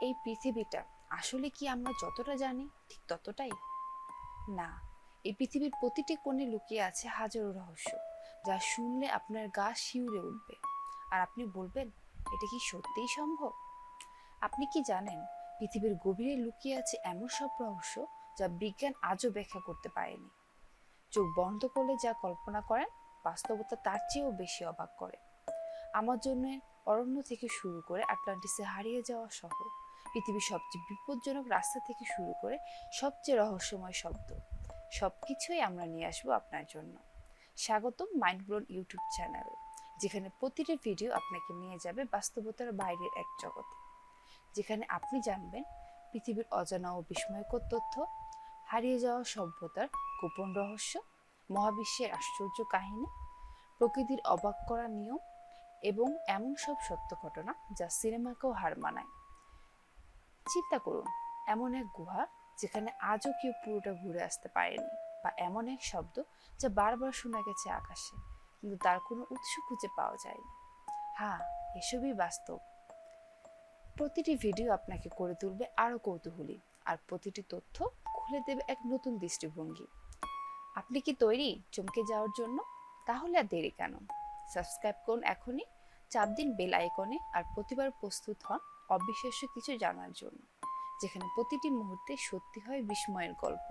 এই পৃথিবীটা আসলে কি আমরা যতটা জানি ঠিক ততটাই? না, এই পৃথিবীর প্রতিটি কোণে লুকিয়ে আছে হাজারো রহস্য, যা শুনলে আপনার গা শিউরে উঠবে। আর আপনি বলবেন, এটা কি সত্যিই সম্ভব? আপনি কি জানেন, পৃথিবীর গভীরে লুকিয়ে আছে এমন সব রহস্য যা বিজ্ঞান আজও ব্যাখ্যা করতে পারেনি। চোখ বন্ধ করলে যা কল্পনা করেন, বাস্তবতা তার চেয়েও বেশি অবাক করে। আমাজনের অরণ্য থেকে শুরু করে আটলান্টিসে হারিয়ে যাওয়া শহর, পৃথিবীর সবচেয়ে বিপজ্জনক রাস্তা থেকে শুরু করে সবচেয়ে রহস্যময় শব্দ, সবকিছুই আমরা নিয়ে আসবো আপনার জন্য। স্বাগতম মাইন্ড ব্লোন ইউটিউব চ্যানেলে, যেখানে প্রতিটি ভিডিও আপনাকে নিয়ে যাবে বাস্তবতার বাইরের এক জগতে, যেখানে আপনি জানবেন পৃথিবীর অজানা ও বিস্ময়কর তথ্য, হারিয়ে যাওয়া সভ্যতার গোপন রহস্য, মহাবিশ্বের আশ্চর্য কাহিনী, প্রকৃতির অবাক করা নিয়ম এবং এমন সব সত্য ঘটনা যা সিনেমাকেও হার মানায়। চিন্তা করুন, এমন এক গুহা যেখানে আজও কেউ পুরোটা ঘুরে আসতে পারেনি, বা এমন এক শব্দ যা বারবার শোনা গেছে আকাশে, কিন্তু তার কোনো উৎস খুঁজে পাওয়া যায়নি। হ্যাঁ, এসবই বাস্তব। প্রতিটি ভিডিও আপনাকে করে তুলবে আরো কৌতূহলী, আর প্রতিটি তথ্য খুলে দেবে এক নতুন দৃষ্টিভঙ্গি। আপনি কি তৈরি চমকে যাওয়ার জন্য? তাহলে আর দেরি কেন? সাবস্ক্রাইব করুন এখনই, চাপ দিন বেল আইকনে, আর প্রতিবার প্রস্তুত হন অবিশ্বাস্য কিছু জানার জন্য, যেখানে প্রতিটি মুহূর্তে সত্যি হয় বিস্ময়ের গল্প।